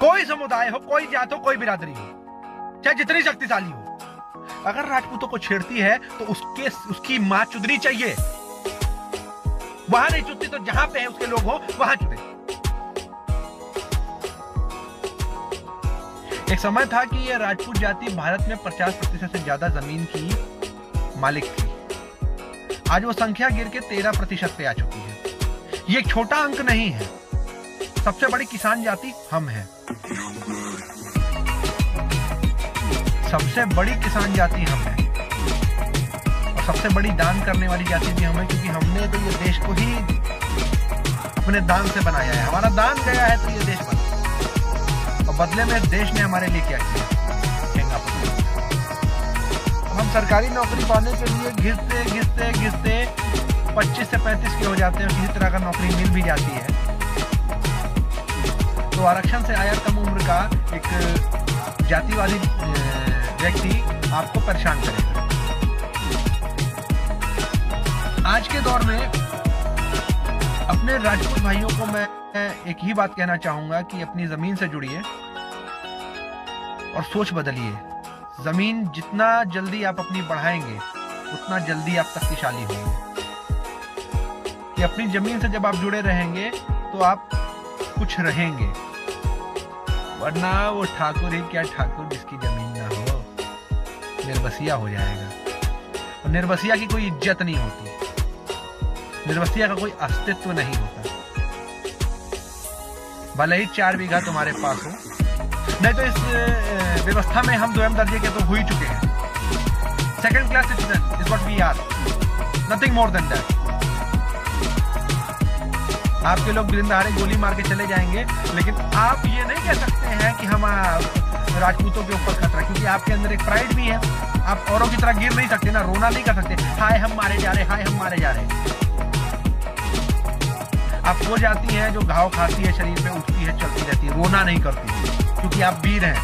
कोई समुदाय हो, कोई जात हो, कोई बिरादरी हो, चाहे जितनी शक्तिशाली हो, अगर राजपूतों को छेड़ती है तो उसकी मां चुदनी चाहिए। वहां नहीं चुदती तो जहां पे है उसके लोग हो वहां चुदे। एक समय था कि यह राजपूत जाति भारत में 50% से ज्यादा जमीन की मालिक थी। आज वो संख्या गिर के 13% पे आ चुकी है। ये एक छोटा अंक नहीं है। सबसे बड़ी किसान जाति हम हैं। सबसे बड़ी किसान जाति हम हैं और सबसे बड़ी दान करने वाली जाति भी हम हैं, क्योंकि हमने तो ये देश को ही अपने दान से बनाया है। हमारा दान गया है तो ये देश बना, और बदले में देश ने हमारे लिए क्या किया? हम सरकारी नौकरी पाने के लिए घिसते घिसते घिसते 25 से 35 के हो जाते हैं। किसी तरह का नौकरी मिल भी जाती है तो आरक्षण से आया कम उम्र का एक जातिवादी व्यक्ति आपको परेशान करेगा। आज के दौर में अपने राजपूत भाइयों को मैं एक ही बात कहना चाहूंगा कि अपनी जमीन से जुड़िए और सोच बदलिए। जमीन जितना जल्दी आप अपनी बढ़ाएंगे उतना जल्दी आप शक्तिशाली होंगे। कि अपनी जमीन से जब आप जुड़े रहेंगे तो आप कुछ रहेंगे, वरना वो ठाकुर ही क्या ठाकुर जिसकी जमीन ना हो, निर्बसिया हो जाएगा। और निर्बसिया की कोई इज्जत नहीं होती, निर्बसिया का कोई अस्तित्व नहीं होता। भले ही 4 बीघा तुम्हारे पास हो, नहीं तो इस व्यवस्था में हम 2 दर्जे के तो हो ही चुके हैं। Second class citizen is what we are, nothing more than that. आपके लोग बिंदाहारे गोली मार के चले जाएंगे, लेकिन आप ये नहीं कह सकते हैं कि हम राजपूतों के ऊपर खतरा, क्योंकि आपके अंदर एक प्राइड भी है। आप औरों की तरह गिर नहीं सकते ना, रोना नहीं कर सकते, हाय हम मारे जा रहे, हाय हम मारे जा रहे। आप वो जाती हैं जो घाव खाती है, शरीर पे उठती है, चलती रहती है, रोना नहीं करती, क्योंकि आप वीर हैं।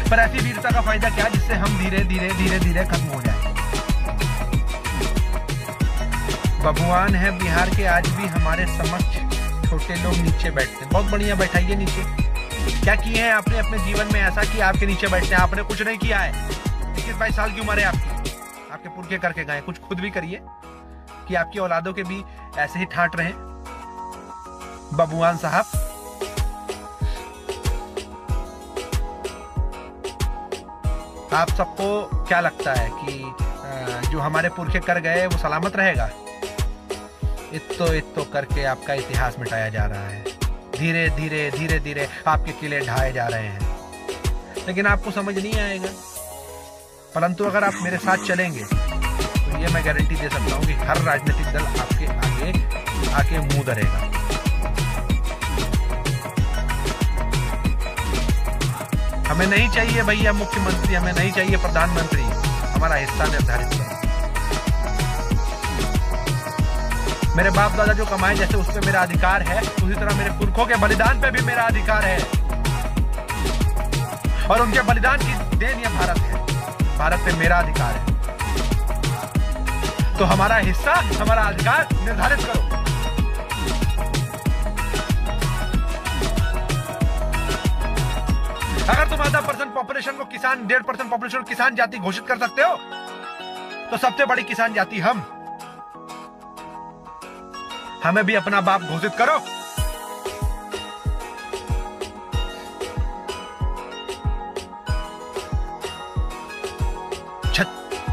पर ऐसी वीरता का फायदा क्या, जिससे हम धीरे धीरे धीरे धीरे खत्म हो जाए। बबुआन है बिहार के, आज भी हमारे समक्ष छोटे लोग नीचे बैठते हैं। बहुत बढ़िया, बैठाइए नीचे। क्या किए हैं आपने अपने जीवन में ऐसा कि आपके नीचे बैठते हैं? आपने कुछ नहीं किया है। 21-22 साल की उम्र है आपकी, आपके पुरखे करके गए। कुछ खुद भी करिए कि आपकी औलादों के भी ऐसे ही ठाट रहे। बबुआन साहब, आप सबको क्या लगता है कि जो हमारे पुरखे कर गए वो सलामत रहेगा? इत्तो करके आपका इतिहास मिटाया जा रहा है। धीरे धीरे धीरे धीरे आपके किले ढाए जा रहे हैं, लेकिन आपको समझ नहीं आएगा। परंतु अगर आप मेरे साथ चलेंगे तो ये मैं गारंटी दे सकता हूँ कि हर राजनीतिक दल आपके आगे आके मुंह धरेगा। हमें नहीं चाहिए भैया मुख्यमंत्री, हमें नहीं चाहिए प्रधानमंत्री, हमारा हिस्सा निर्धारित करो। मेरे बाप दादा जो कमाए, जैसे उस पे मेरा अधिकार है, उसी तरह मेरे पुरखों के बलिदान पे भी मेरा अधिकार है। और उनके बलिदान की देन ये भारत है, भारत पे मेरा अधिकार है। तो हमारा हिस्सा, हमारा अधिकार निर्धारित करो। अगर तुम 0.5% पॉपुलेशन को किसान, 1.5% पॉपुलेशन को किसान जाति घोषित कर सकते हो, तो सबसे बड़ी किसान जाति हमें भी अपना बाप घोषित करो।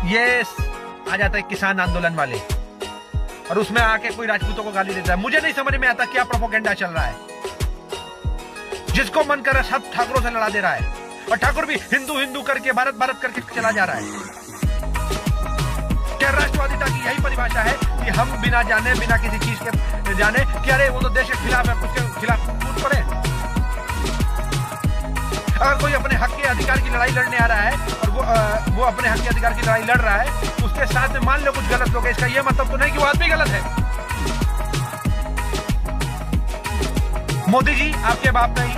ये आ जाता है किसान आंदोलन वाले, और उसमें आके कोई राजपूतों को गाली देता है। मुझे नहीं समझ में आता क्या प्रोपेगेंडा चल रहा है। जिसको मन कर रहा है सब ठाकुरों से लड़ा दे रहा है, और ठाकुर भी हिंदू हिंदू करके, भारत भारत करके चला जा रहा है। क्या राष्ट्रवादिता की यही परिभाषा है कि हम बिना जाने, बिना किसी चीज के जाने कि अरे वो तो देश के खिलाफ है, उसके खिलाफ कूद पड़े? अगर कोई अपने हक के अधिकार की लड़ाई लड़ने आ रहा है और वो अपने हक के अधिकार की लड़ाई लड़ रहा है, तो उसके साथ में मान लो कुछ गलत लोग हैं, इसका यह मतलब तो नहीं कि वो आदमी गलत है। मोदी जी आपके बाप नहीं,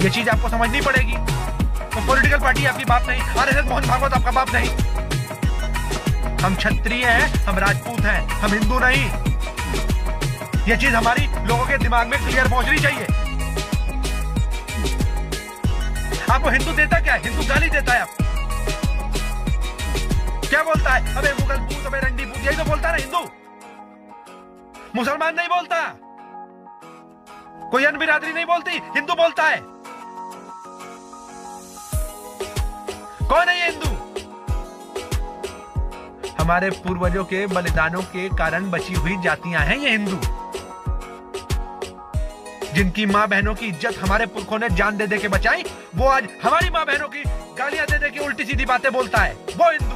ये चीज आपको समझनी पड़ेगी। तो पॉलिटिकल पार्टी आपकी बाप नहीं, आरएसएस मोहन भागवत आपका बाप नहीं। हम क्षत्रिय हैं, हम राजपूत हैं, हम हिंदू नहीं। ये चीज हमारी लोगों के दिमाग में क्लियर पहुंचनी चाहिए। आपको हिंदू देता क्या है? हिंदू गाली देता है आपको। क्या बोलता है? अबे मुगल पूत, अबे रंडी पूत, यही तो बोलता है ना हिंदू। मुसलमान नहीं बोलता, कोई अन्य बिरादरी नहीं बोलती, हिंदू बोलता है। कौन है ये हिंदू? हमारे पूर्वजों के बलिदानों के कारण बची हुई जातियां हैं ये हिंदू, जिनकी मां बहनों की इज्जत हमारे पुरखों ने जान दे दे के बचाई, वो आज हमारी मां बहनों की गालियां दे दे के उल्टी सीधी बातें बोलता है, वो हिंदू।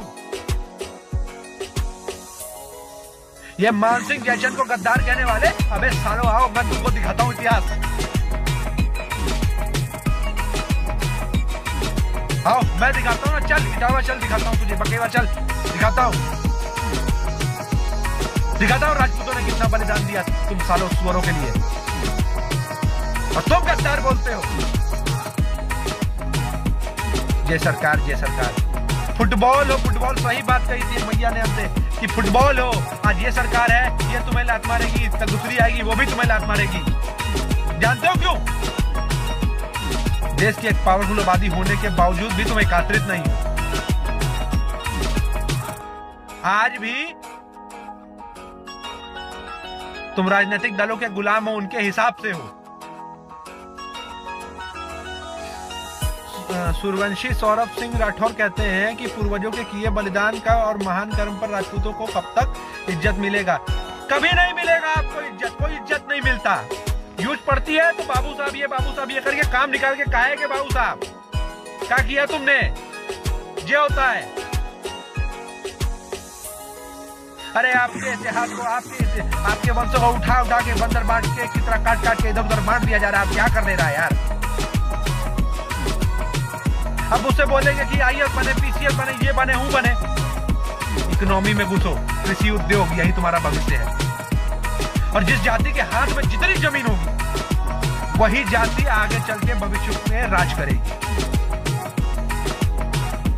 ये मानसिंह जयचंद को गद्दार कहने वाले, अबे सालों आओ मैं तुमको दिखाता हूं इतिहास। आओ मैं दिखाता हूं ना, चल इटावा चल, दिखाता हूं तुझे, बकेवा चल दिखाता हूं राजपूतों ने कितना बलिदान दिया तुम सालों सुअरों के लिए, और तुम गद्दार बोलते हो। जय सरकार, जय सरकार। फुटबॉल हो, फुटबॉल, सही बात कही थी मैया ने हमसे कि फुटबॉल हो, आज ये सरकार है, ये तुम्हें लात मारेगी, कल दूसरी आएगी वो भी तुम्हें लात मारेगी। जानते हो क्यों? देश की एक पावरफुल आबादी होने के बावजूद भी तुम एकत्रित नहीं हो। आज भी तुम राजनीतिक दलों के गुलाम हो, उनके हिसाब से हो। सूर्यवंशी सौरभ सिंह राठौर कहते हैं कि पूर्वजों के किए बलिदान का और महान कर्म पर राजपूतों को कब तक इज्जत मिलेगा? कभी नहीं मिलेगा आपको इज्जत, कोई इज्जत नहीं मिलता। यूज पड़ती है तो बाबू साहब ये करके काम निकाल के कहा है कि बाबू साहब क्या किया तुमने, ये होता है। अरे आपके इतिहास को, आपके वंशों को उठा के बंदर बांट के की तरह काट के इधर उधर बांट दिया जा रहा है। आप क्या कर ले रहा है यार? अब उससे बोलेंगे कि आईएएस बने, पीसीएस बने, ये बने, हूं बने। इकोनॉमी में घुसो, कृषि उद्योग, यही तुम्हारा भविष्य है। और जिस जाति के हाथ में जितनी जमीन होगी, वही जाति आगे चल के भविष्य में राज करेगी।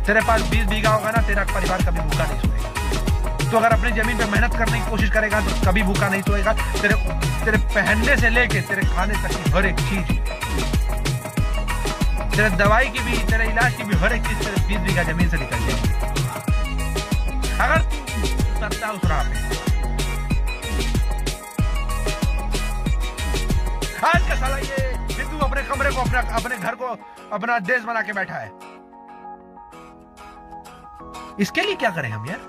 तेरे पास 20 बीघा होगा ना, तेरा परिवार कभी भूखा नहीं सोएगा। तो अगर अपनी जमीन पे मेहनत करने की कोशिश करेगा तो कभी भूखा नहीं सोएगा। तेरे पहनने से लेके तेरे खाने तक की हर एक चीज, तेरे दवाई की भी, तेरे इलाज की भी हर एक चीज तेरे 20 बीघा जमीन से निकल जाएगी अगर तू करता उस राह पे। आज का साला ये हिंदू अपने कमरे को, अपने घर को अपना देश बना के बैठा है। इसके लिए क्या करें हम यार?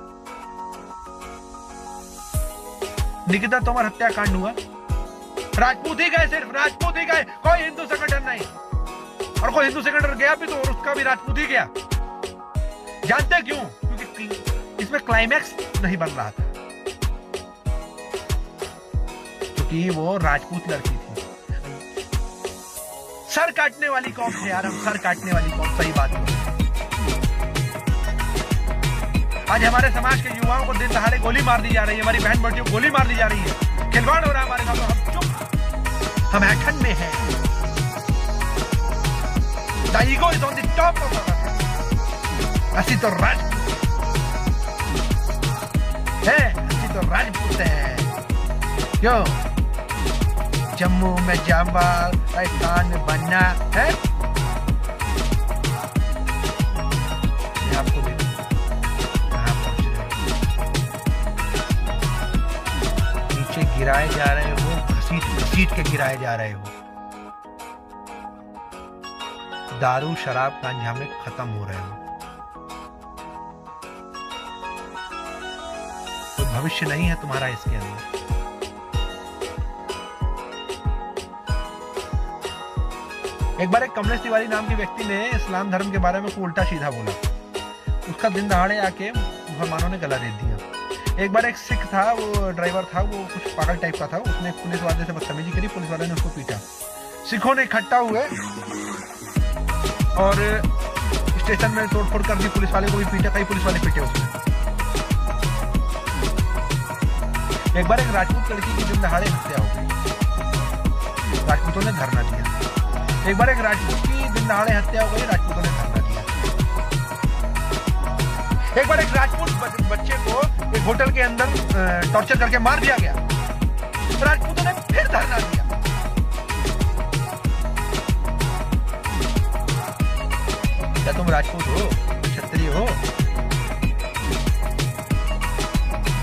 निकिता तोमर हत्याकांड हुआ, राजपूत ही गए, सिर्फ राजपूत ही गए, कोई हिंदू संगठन नहीं। और कोई हिंदू संगठन गया भी तो उसका भी राजपूत ही गया। जानते क्यों? क्योंकि इसमें क्लाइमैक्स नहीं बन रहा था, क्योंकि वो राजपूत लड़की थी। सर काटने वाली कौम है यार हम, सर काटने वाली कौम। सही बात है। आज हमारे समाज के युवाओं को दिन दहाड़े गोली मार दी जा रही है, हमारी बहन बेटियों को गोली मार दी जा रही है, खिलवाड़ हो रहा है हमारे साथ। तो हम चुप, हम एक्शन में हैं। The ego is on the top of our head. असली तो राजपूत है, असली तो राजपूत है। क्यों? जम्मू में जामवाल, राजस्थान में बनना है। मैं आपको देखूं कहाँ पहुंच रहे हो। नीचे गिराए जा रहे हो, घसीट के गिराए जा रहे हो। दारू शराब गांजा में खत्म हो रहे हो। कोई भविष्य नहीं है तुम्हारा इसके अंदर। एक बार एक कमलेश तिवारी नाम के व्यक्ति ने इस्लाम धर्म के बारे में उल्टा सीधा बोला। उसका दिन दहाड़े आके मुसलमानों ने गला दे दिया। एक बार एक सिख था, वो ड्राइवर था, वो कुछ पागल टाइप का था, उसने पुलिस वाले से बदतमीजी करी, पुलिस वाले ने उसको पीटा। सिखों ने इकट्ठा हुए और स्टेशन में तोड़फोड़ कर दी, पुलिस वाले को भी पीटा, कई पुलिस वाले पीटे उसने। एक बार एक राजपूत लड़की की दिन दहाड़े हत्या हो गई, राजपूतों ने धरना दिया। एक बार एक राजपूत की दिन दहाड़े हत्या हो गई, राजपूतों ने धरना दिया। एक बार एक राजपूत बच्चे को एक होटल के अंदर टॉर्चर करके मार दिया गया, राजपूतों ने राजपूत हो, क्षत्रिय हो,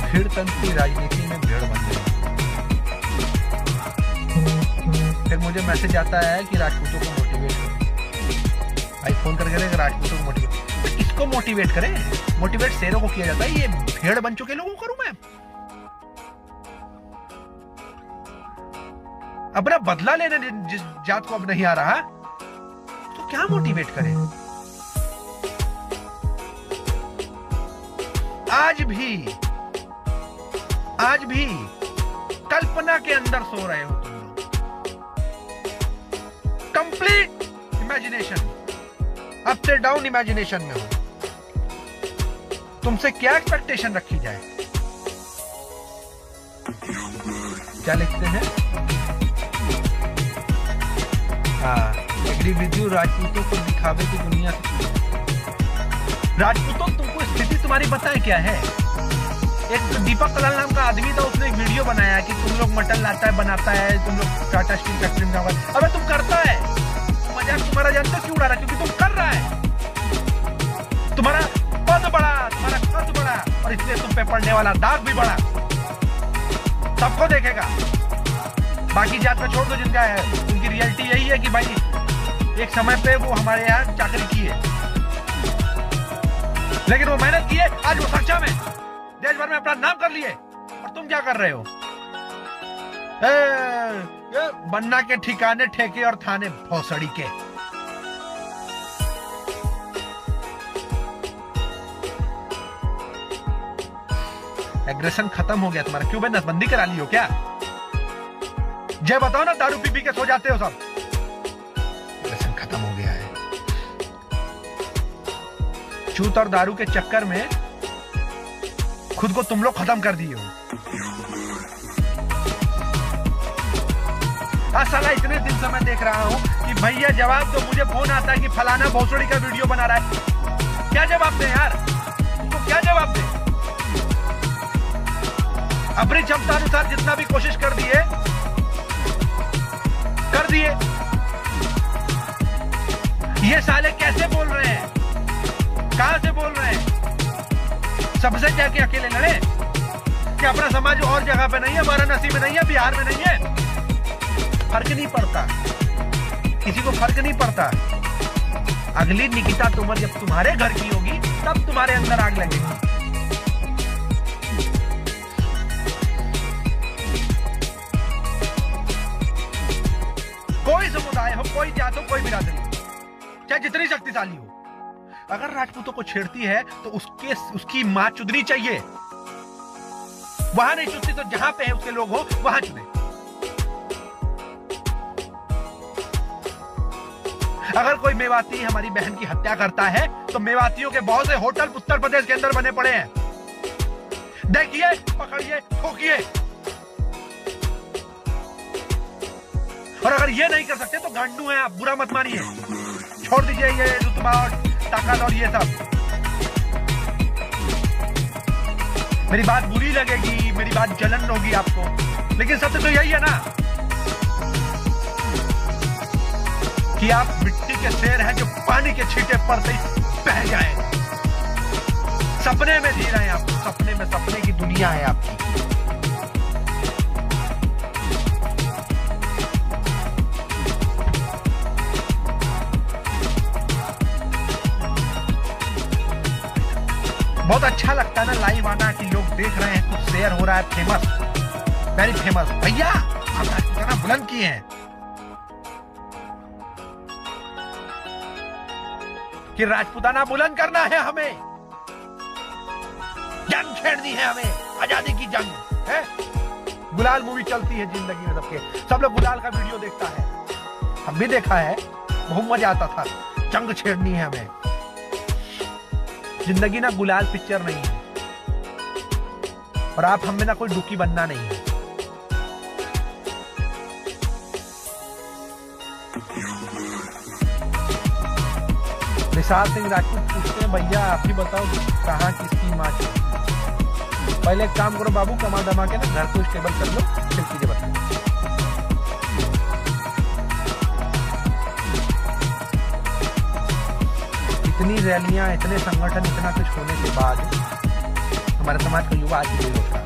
भीड़ तंत्र की राजनीति में भेड़ बन गए। फिर मुझे मैसेज आता है कि राजपूतों को मोटिवेट करो। भाई फोन करके करें राजपूतों को मोटिवेट, किसको मोटिवेट करें? मोटिवेट शेरों को किया जाता है, ये भेड़ बन चुके लोगों को करूं मैं? अपना बदला लेने जिस जात को अब नहीं आ रहा तो क्या मोटिवेट करें? आज भी कल्पना के अंदर सो रहे हो तुम लोग। Complete imagination, upside down imagination में हो। तुमसे क्या एक्सपेक्टेशन रखी जाए? क्या लिखते हैं? एग्री विद यू, राजपूतों को दिखावे की दुनिया से। राजपूतों, तुमको स्थिति तुम्हारी बताए क्या है? एक दीपक कलाल नाम का आदमी था, उसने एक वीडियो बनाया कि तुम लोग मटन लाता है, बनाता है, तुम लोग टाटा स्टील फैक्ट्री में जाओगे। अबे तुम करता है, मजाक तुम्हारा जानते क्यों उड़ा रहा? क्योंकि तुम कर रहा है। तुम्हारा पद बड़ा, तुम्हारा कद बड़ा, और इसलिए तुम पे पड़ने वाला दाग भी बड़ा। सबको देखेगा। बाकी जात का छोड़ दो, जिनका है उनकी रियलिटी यही है कि भाई एक समय पे वो हमारे यहाँ चाकरी की है, लेकिन वो मेहनत की है, आज वो सक्षम है, देश भर में अपना नाम कर लिए। और तुम क्या कर रहे हो? बनना के ठिकाने, ठेके और थाने भौसड़ी के। एग्रेशन खत्म हो गया तुम्हारा। क्यों बे, नसबंदी करा ली हो क्या? जय बताओ ना, दारू पी के सो जाते हो सब। एग्रेशन खत्म हो गया है। चूत और दारू के चक्कर में खुद को तुम लोग खत्म कर दिए हो। साला इतने दिन से मैं देख रहा हूं कि भैया जवाब दो। मुझे फोन आता है कि फलाना भोसड़ी का वीडियो बना रहा है। क्या जवाब दे यार? तुमको क्या जवाब दे? अपनी क्षमता अनुसार जितना भी कोशिश कर दिए। ये साले कैसे बोल रहे हैं? कहां से बोल रहे हैं? सबसे जाके अकेले लड़े कि अपना समाज और जगह पे नहीं है, वाराणसी में नहीं है, बिहार में नहीं है। फर्क नहीं पड़ता, किसी को फर्क नहीं पड़ता। अगली निकिता तोमर जब तुम्हारे घर की होगी तब तुम्हारे अंदर आग लगेगी। कोई समुदाय हो, कोई जात हो, कोई बिरादरी, चाहे जितनी शक्तिशाली हो, अगर राजपूतों को छेड़ती है तो उसकी मां चुदनी चाहिए। वहां नहीं चुदती तो जहां पे है उसके लोग हो वहां चुने। अगर कोई मेवाती हमारी बहन की हत्या करता है तो मेवातियों के बहुत से होटल उत्तर प्रदेश के अंदर बने पड़े हैं। देखिए, पकड़िए, ठोकिए। और अगर ये नहीं कर सकते तो गांडू हैं आप, बुरा मत मानिए। छोड़ दीजिए ये रुतबा और ताकत और ये सब। मेरी बात बुरी लगेगी, मेरी बात जलन होगी आपको, लेकिन सत्य तो यही है ना कि आप मिट्टी के शेर हैं जो पानी के छींटे पड़ते ही बह जाए। सपने में जी रहे हैं आप, सपने में, सपने की दुनिया है आपकी। बहुत अच्छा लगता है ना लाइव आना कि लोग देख रहे हैं, कुछ शेयर हो रहा है। Famous, very famous. भैया आप राजपूताना बुलंद किए हैं कि राजपूताना बुलंद करना है हमें, जंग छेड़नी है हमें, आजादी की जंग है। गुलाल मूवी चलती है जिंदगी में सबके, सब लोग गुलाल का वीडियो देखता है, हम भी देखा है, बहुत मजा आता था। जंग छेड़नी है हमें। जिंदगी ना गुलाल पिक्चर नहीं है, और आप हमें ना कोई डुकी बनना नहीं है। विशाल सिंह राजपूत पूछते हैं, भैया आप ही बताओ कहाँ किसकी माँ थी? पहले एक काम करो बाबू, कमा दमा के ना घर को स्टेबल कर लो, फिर चीजें बताओ। इतनी रैलियां, इतने संगठन, इतना कुछ होने के बाद हमारे समाज का युवा आज भी नहीं होता।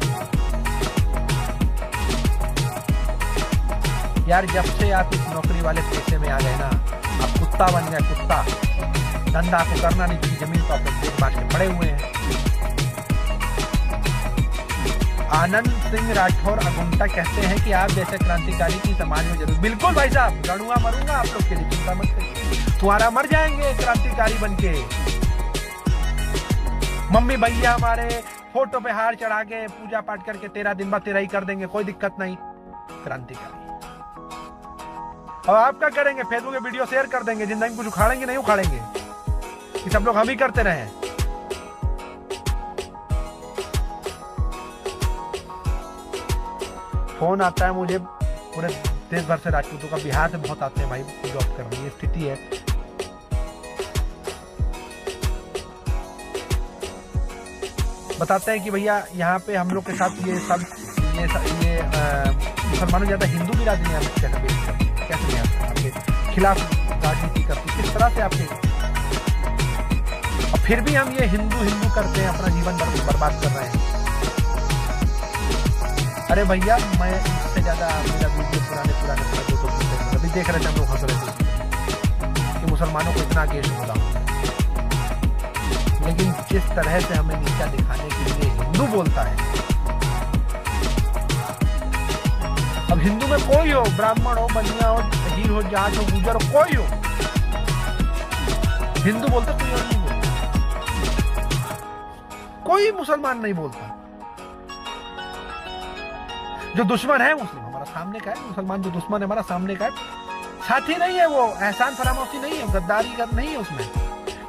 यार जब से आप इस नौकरी वाले पेशे में आ गए ना, आप कुत्ता बन गए, कुत्ता। धंधा आपको करना नहीं चाहिए, जमीन पर आप देख बांट के पड़े हुए हैं। आनंद सिंह राठौर अगुंटा कहते हैं कि आप जैसे क्रांतिकारी की समाज में जरूर। बिल्कुल भाई साहब, लड़ूंगा मरूंगा, आप लोग के लिए चिंता मत करिए। तुम्हारा मर जाएंगे क्रांतिकारी बनके। मम्मी भैया हमारे फोटो पे हार चढ़ा के पूजा पाठ करके 13 दिन बाद 13 ही कर देंगे, कोई दिक्कत नहीं। क्रांतिकारी। और आप क्या करेंगे? फेसबुक पे वीडियो शेयर कर देंगे, जिंदगी कुछ उखाड़ेंगे नहीं उखाड़ेंगे कि सब लोग हम ही करते रहे। फोन आता है मुझे पूरे देश भर से, राजपूतों का, बिहार से बहुत आते हैं भाई जॉब करने। ये स्थिति है। बताते हैं कि भैया यहाँ पे हम लोग के साथ ये मुसलमानों ज्यादा हिंदू बिरादरी कैसे आपके खिलाफ राजनीति करती, किस तरह से आपके, और फिर भी हम ये हिंदू करते हैं, अपना जीवन बर्बाद कर रहे हैं। अरे भैया मैं इससे ज्यादा मेरा वीडियो पुराने अभी देख रहे थे, हम लोग हंस रहे थे कि मुसलमानों को इतना केस बोला, लेकिन जिस तरह से हमें नीचा दिखाने के लिए हिंदू बोलता है। अब हिंदू में कोई हो, ब्राह्मण हो, बनिया हो, हीर हो, जाट हो, गुजर हो, कोई हो, हिंदू बोलते, कोई और नहीं बोलता। कोई मुसलमान नहीं बोलता। जो दुश्मन है मुस्लिम हमारा सामने का है, मुसलमान जो दुश्मन है हमारा सामने का है, साथी नहीं है वो, एहसान फरामोशी नहीं है, गद्दारी कर नहीं है उसमें।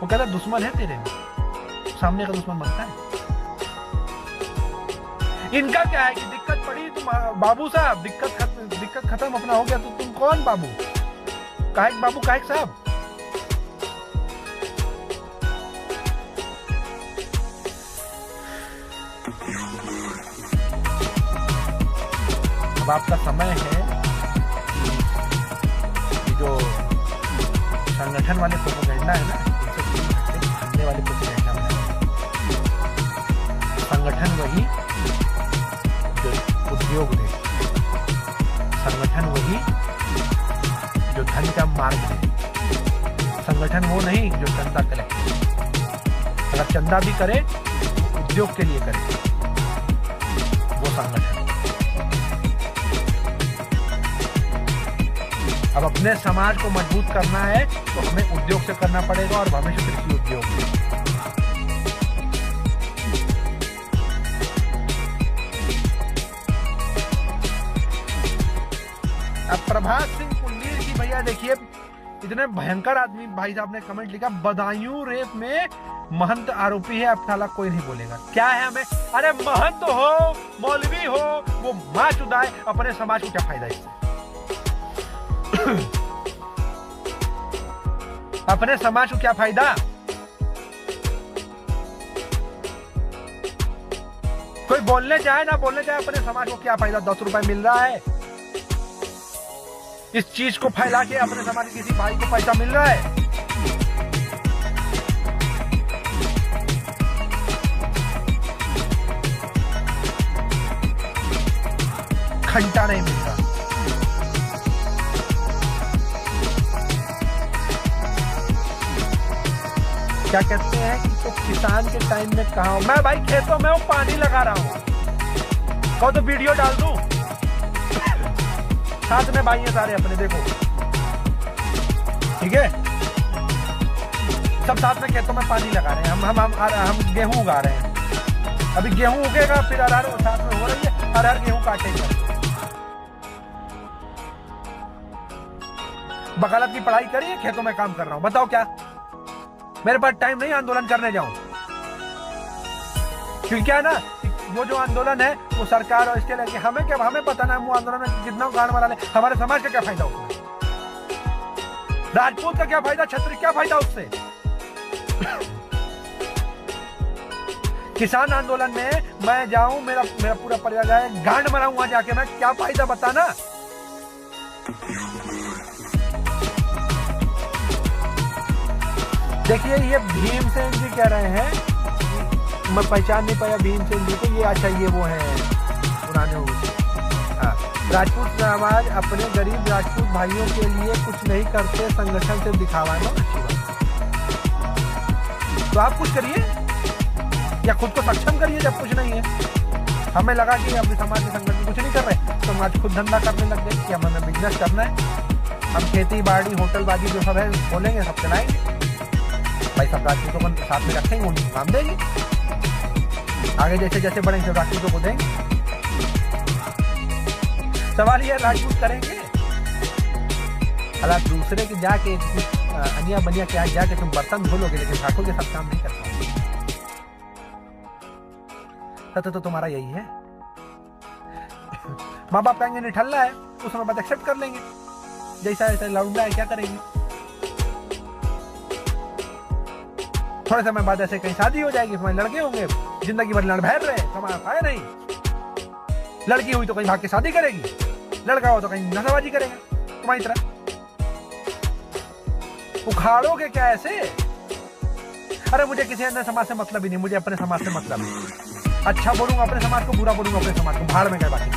वो कहता दुश्मन है तेरे, सामने का दुश्मन बनता है। इनका क्या है कि दिक्कत पड़ी, तुम बाबू साहब दिक्कत खत्म, अपना हो गया, तो तुम कौन बाबू, काहे बाबू, काहे साहब। अब आपका समय है कि जो संगठन वाले प्रोपेगेंडा है ना, इनसे वाले प्रोपेगेंडा है। संगठन वही जो उद्योग दे, संगठन वही जो धन का मार्ग दे, संगठन वो नहीं जो चंदा कलेक्ट करे। अगर चंदा भी करे उद्योग के लिए करे, वो संगठन। अब अपने समाज को मजबूत करना है तो हमें उद्योग से करना पड़ेगा, और भविष्य कृषि उद्योग से। अब प्रभात सिंह पुंडीर की भैया देखिए, इतने भयंकर आदमी भाई साहब ने कमेंट लिखा, बदायूं रेप में महंत आरोपी है, अब साला कोई नहीं बोलेगा। क्या है हमें, अरे महंत हो, मौलवी हो, वो मां चुदाए, अपने समाज को क्या फायदा इससे। अपने समाज को क्या फायदा। कोई बोलने चाहे ना बोलने चाहे, अपने समाज को क्या फायदा। 10 रुपए मिल रहा है, इस चीज को फैला के अपने समाज के किसी भाई को पैसा मिल रहा है। घंटा नहीं मिलता। क्या कहते हैं कि तो किसान के टाइम में कहा हूं मैं, भाई खेतों में वो पानी लगा रहा हूं, कहो तो वीडियो डाल दूं। साथ में भाई है सारे अपने, देखो ठीक है, सब साथ में खेतों में पानी लगा रहे हैं। हम गेहूं उगा रहे हैं, अभी गेहूं उगेगा, फिर अरहर साथ में हो रही है, अरहर गेहूं काटेंगे। वकालत की पढ़ाई करिए, खेतों में काम कर रहा हूं, बताओ क्या मेरे पास टाइम नहीं आंदोलन करने जाऊं। क्योंकि क्या है ना, वो जो आंदोलन है वो सरकार और इसके लेके हमें क्या, हमें पता ना वो आंदोलन में कितना गाड़ वाला है, हमारे समाज का क्या फायदा उसमें, राजपूत का क्या फायदा, क्षत्रिय क्या फायदा उससे। किसान आंदोलन में मैं जाऊं, मेरा पूरा परिवार जाए, गांड मराऊं वहां जाके, मैं क्या फायदा बताना। देखिए ये भीमसेन जी कह रहे हैं, मैं पहचान नहीं पाया भीमसेन जी को, ये अच्छा ये वो है पुराने हाँ। राजपूत समाज अपने गरीब राजपूत भाइयों के लिए कुछ नहीं करते, संगठन से दिखावा है। अच्छी बात, तो आप कुछ करिए या खुद को सक्षम करिए जब कुछ नहीं है। हमें लगा कि अपने समाज के संगठन कुछ नहीं कर रहे तो हम आज खुद धंधा करने लग गए कि हमें बिजनेस करना है, हम खेती बाड़ी होटलबाजी जो सब है खोलेंगे, सब चलाएंगे भाई, सब राजपूतों को साथ में रखेंगे, उनको काम देंगे, आगे जैसे जैसे बढ़ेंगे सब राजपूतों को देंगे। सवाल ये राजपूत करेंगे, हालांकि दूसरे के जाके अनिया बनिया के आज जाके तुम बर्तन धोलोगे लेकिन ठाकुर के साथ काम नहीं कर पाओगे। सत्य तो तुम्हारा यही है। माँ बाप कहेंगे निठल्ला है, उस समय बाद एक्सेप्ट कर लेंगे, जैसा ऐसा लौंडा है क्या करेंगे। थोड़े समय बाद ऐसे कहीं शादी हो जाएगी, तुम्हारे लड़के होंगे, जिंदगी भर लड़ भैर रहे, कमा पाए नहीं। लड़की हुई तो कहीं भाग के शादी करेगी, लड़का हो तो कहीं नशाबाजी करेगा तुम्हारी तरह। उखाड़ोगे क्या ऐसे? अरे मुझे किसी अन्य समाज से मतलब ही नहीं, मुझे अपने समाज से मतलब है। अच्छा बोलूंगा अपने समाज को, बुरा बोलूंगा अपने समाज को, भाड़ में गए बाकी।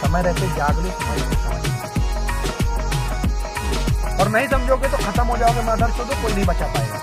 समय रहते जागरूक और नहीं समझोगे तो खत्म हो जाओगे, मदर को तो कोई नहीं बचा पाएगा।